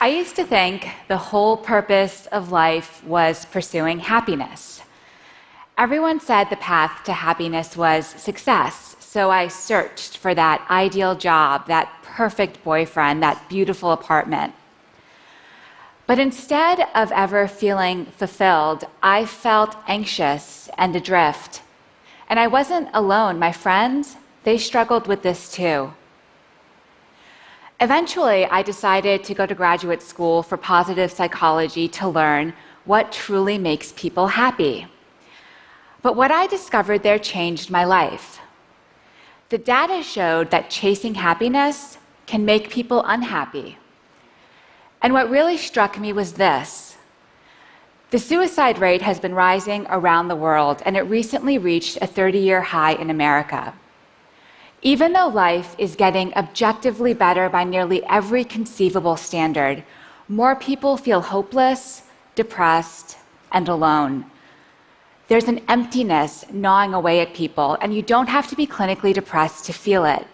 I used to think the whole purpose of life was pursuing happiness. Everyone said the path to happiness was success, so I searched for that ideal job, that perfect boyfriend, that beautiful apartment. But instead of ever feeling fulfilled, I felt anxious and adrift. And I wasn't alone. My friends, they struggled with this too. Eventually, I decided to go to graduate school for positive psychology to learn what truly makes people happy. But what I discovered there changed my life. The data showed that chasing happiness can make people unhappy. And what really struck me was this. The suicide rate has been rising around the world, and it recently reached a 30-year high in America. Even though life is getting objectively better by nearly every conceivable standard, more people feel hopeless, depressed, and alone. There's an emptiness gnawing away at people, and you don't have to be clinically depressed to feel it.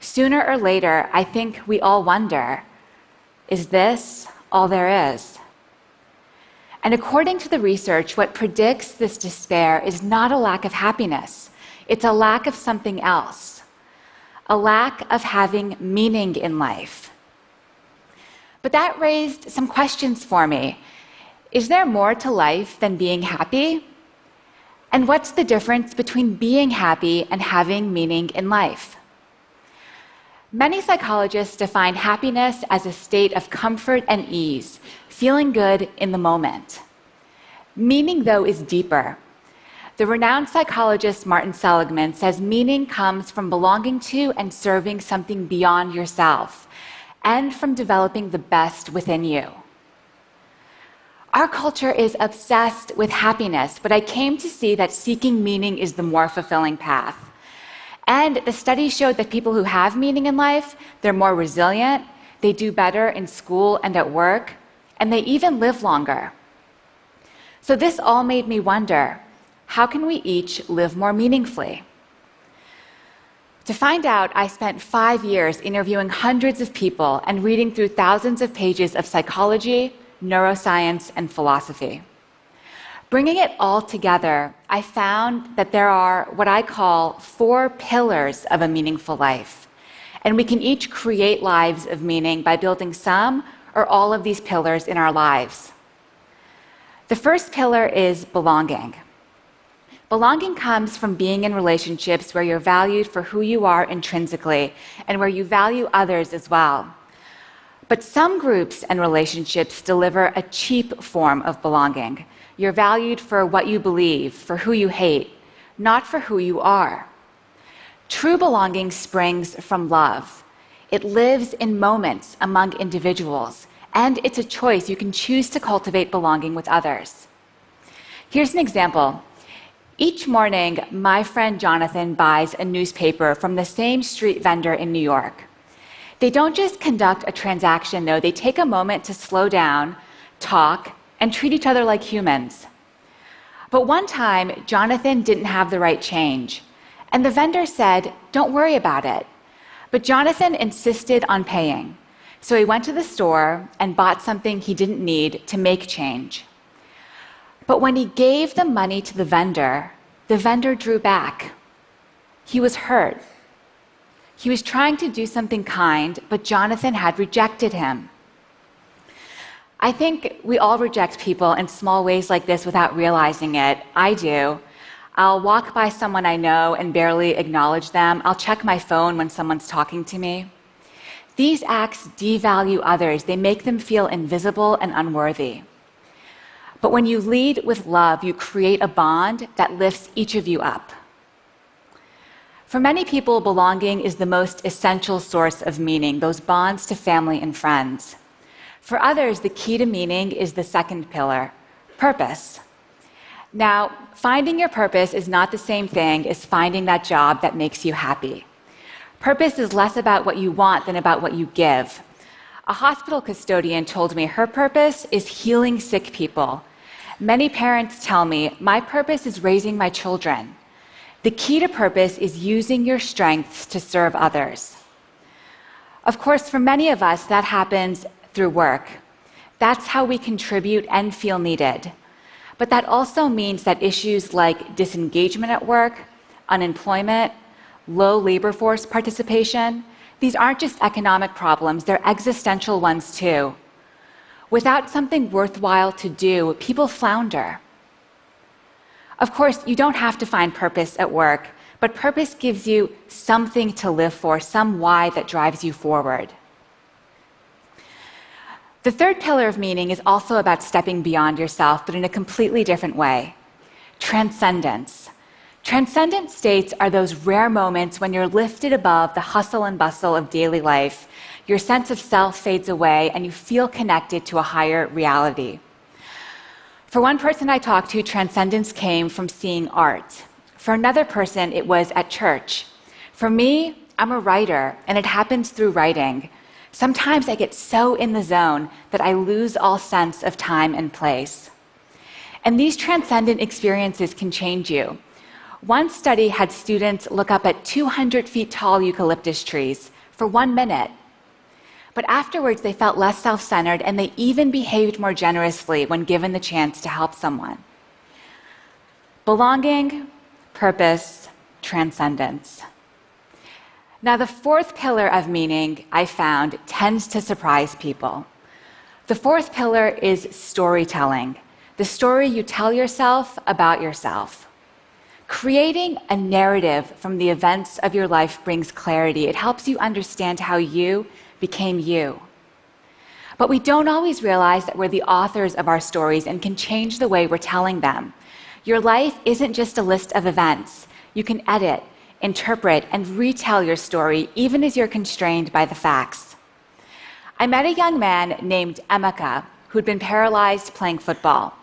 Sooner or later, I think we all wonder, is this all there is? And according to the research, what predicts this despair is not a lack of happiness. It's a lack of something else, a lack of having meaning in life. But that raised some questions for me. Is there more to life than being happy? And what's the difference between being happy and having meaning in life? Many psychologists define happiness as a state of comfort and ease, feeling good in the moment. Meaning, though, is deeper. The renowned psychologist Martin Seligman says meaning comes from belonging to and serving something beyond yourself, and from developing the best within you. Our culture is obsessed with happiness, but I came to see that seeking meaning is the more fulfilling path. And the studies showed that people who have meaning in life, they're more resilient, they do better in school and at work, and they even live longer. So this all made me wonder, how can we each live more meaningfully? To find out, I spent 5 years interviewing hundreds of people and reading through thousands of pages of psychology, neuroscience, and philosophy. Bringing it all together, I found that there are what I call 4 pillars of a meaningful life. And we can each create lives of meaning by building some or all of these pillars in our lives. The first pillar is belonging. Belonging comes from being in relationships where you're valued for who you are intrinsically and where you value others as well. But some groups and relationships deliver a cheap form of belonging. You're valued for what you believe, for who you hate, not for who you are. True belonging springs from love. It lives in moments among individuals, and it's a choice. You can choose to cultivate belonging with others. Here's an example. Each morning, my friend Jonathan buys a newspaper from the same street vendor in New York. They don't just conduct a transaction, though. They take a moment to slow down, talk, and treat each other like humans. But one time, Jonathan didn't have the right change, and the vendor said, "Don't worry about it." But Jonathan insisted on paying, so he went to the store and bought something he didn't need to make change. But when he gave the money to the vendor drew back. He was hurt. He was trying to do something kind, but Jonathan had rejected him. I think we all reject people in small ways like this without realizing it. I do. I'll walk by someone I know and barely acknowledge them. I'll check my phone when someone's talking to me. These acts devalue others. They make them feel invisible and unworthy. But when you lead with love, you create a bond that lifts each of you up. For many people, belonging is the most essential source of meaning, those bonds to family and friends. For others, the key to meaning is the second pillar, purpose. Now, finding your purpose is not the same thing as finding that job that makes you happy. Purpose is less about what you want than about what you give. A hospital custodian told me her purpose is healing sick people. Many parents tell me, my purpose is raising my children. The key to purpose is using your strengths to serve others. Of course, for many of us, that happens through work. That's how we contribute and feel needed. But that also means that issues like disengagement at work, unemployment, low labor force participation, these aren't just economic problems, they're existential ones too. Without something worthwhile to do, people flounder. Of course, you don't have to find purpose at work, but purpose gives you something to live for, some why that drives you forward. The third pillar of meaning is also about stepping beyond yourself, but in a completely different way. Transcendence. Transcendent states are those rare moments when you're lifted above the hustle and bustle of daily life. Your sense of self fades away and you feel connected to a higher reality. For one person I talked to, transcendence came from seeing art. For another person, it was at church. For me, I'm a writer, and it happens through writing. Sometimes I get so in the zone that I lose all sense of time and place. And these transcendent experiences can change you. One study had students look up at 200 feet tall eucalyptus trees for 1 minute. But afterwards, they felt less self-centered, and they even behaved more generously when given the chance to help someone. Belonging, purpose, transcendence. Now, the fourth pillar of meaning, I found, tends to surprise people. The fourth pillar is storytelling, the story you tell yourself about yourself. Creating a narrative from the events of your life brings clarity. It helps you understand how you became you. But we don't always realize that we're the authors of our stories and can change the way we're telling them. Your life isn't just a list of events. You can edit, interpret, and retell your story even as you're constrained by the facts. I met a young man named Emeka who'd been paralyzed playing football.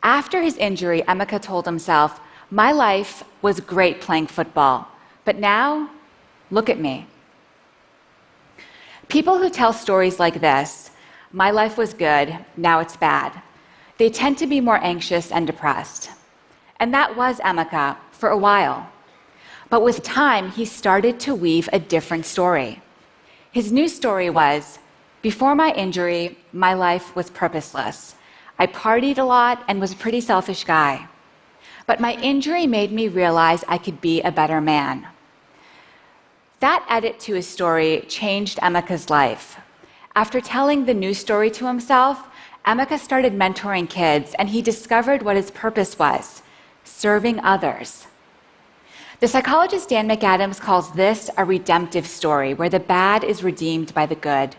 After his injury, Emeka told himself, "My life was great playing football, but now, look at me." People who tell stories like this, "My life was good, now it's bad," they tend to be more anxious and depressed. And that was Emeka for a while. But with time, he started to weave a different story. His new story was, "Before my injury, my life was purposeless. I partied a lot and was a pretty selfish guy. But my injury made me realize I could be a better man." That edit to his story changed Emeka's life. After telling the new story to himself, Emeka started mentoring kids, and he discovered what his purpose was: serving others. The psychologist Dan McAdams calls this a redemptive story, where the bad is redeemed by the good.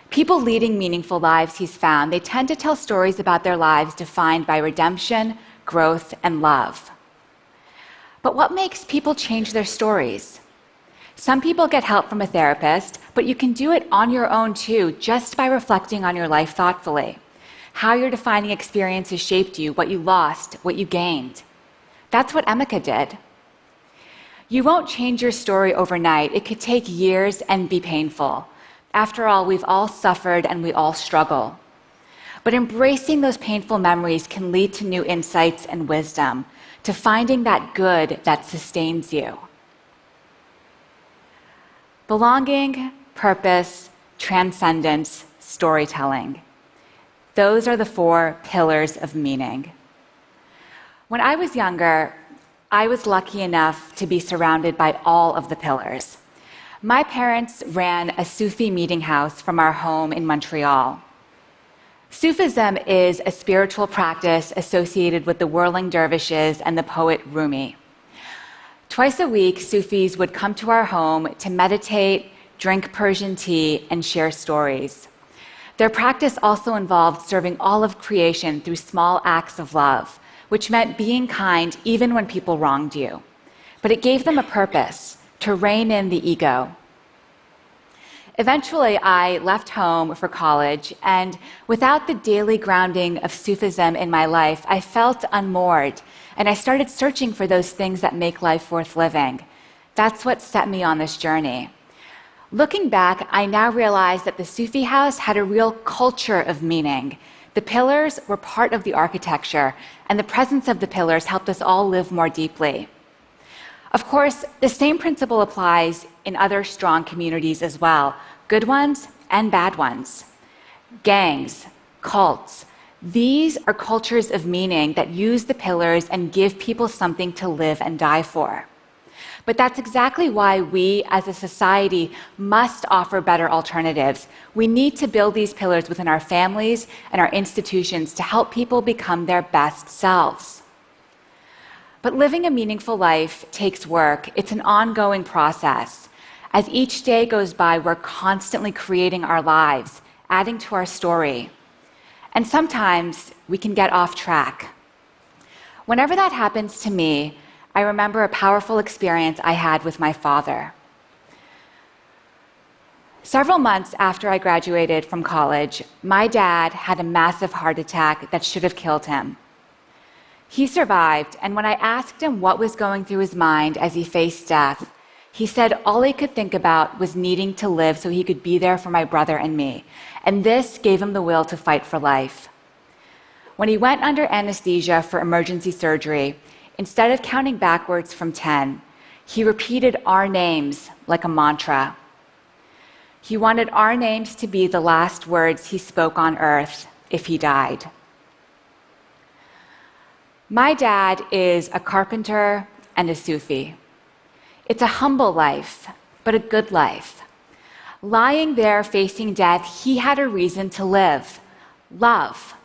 People leading meaningful lives, he's found, they tend to tell stories about their lives defined by redemption, growth, and love. But what makes people change their stories? Some people get help from a therapist, but you can do it on your own too, just by reflecting on your life thoughtfully. How your defining experiences shaped you, what you lost, what you gained. That's what Emeka did. You won't change your story overnight. It could take years and be painful. After all, we've all suffered and we all struggle. But embracing those painful memories can lead to new insights and wisdom, to finding that good that sustains you. Belonging, purpose, transcendence, storytelling. Those are the 4 pillars of meaning. When I was younger, I was lucky enough to be surrounded by all of the pillars. My parents ran a Sufi meeting house from our home in Montreal. Sufism is a spiritual practice associated with the whirling dervishes and the poet Rumi. Twice a week, Sufis would come to our home to meditate, drink Persian tea, and share stories. Their practice also involved serving all of creation through small acts of love, which meant being kind even when people wronged you. But it gave them a purpose: to rein in the ego. Eventually, I left home for college, and without the daily grounding of Sufism in my life, I felt unmoored, and I started searching for those things that make life worth living. That's what set me on this journey. Looking back, I now realize that the Sufi house had a real culture of meaning. The pillars were part of the architecture, and the presence of the pillars helped us all live more deeply. Of course, the same principle applies in other strong communities as well, good ones and bad ones. Gangs, cults, these are cultures of meaning that use the pillars and give people something to live and die for. But that's exactly why we, as a society, must offer better alternatives. We need to build these pillars within our families and our institutions to help people become their best selves. But living a meaningful life takes work. It's an ongoing process. As each day goes by, we're constantly creating our lives, adding to our story. And sometimes we can get off track. Whenever that happens to me, I remember a powerful experience I had with my father. Several months after I graduated from college, my dad had a massive heart attack that should have killed him. He survived, and when I asked him what was going through his mind as he faced death, he said all he could think about was needing to live so he could be there for my brother and me, and this gave him the will to fight for life. When he went under anesthesia for emergency surgery, instead of counting backwards from 10, he repeated our names like a mantra. He wanted our names to be the last words he spoke on earth if he died. My dad is a carpenter and a Sufi. It's a humble life, but a good life. Lying there facing death, he had a reason to live: love.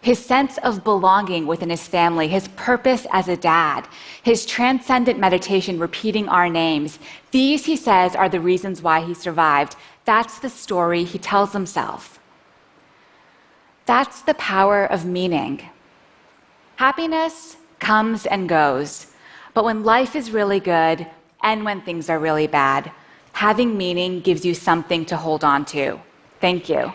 His sense of belonging within his family, his purpose as a dad, his transcendent meditation repeating our names, these, he says, are the reasons why he survived. That's the story he tells himself. That's the power of meaning. Happiness comes and goes, but when life is really good and when things are really bad, having meaning gives you something to hold on to. Thank you.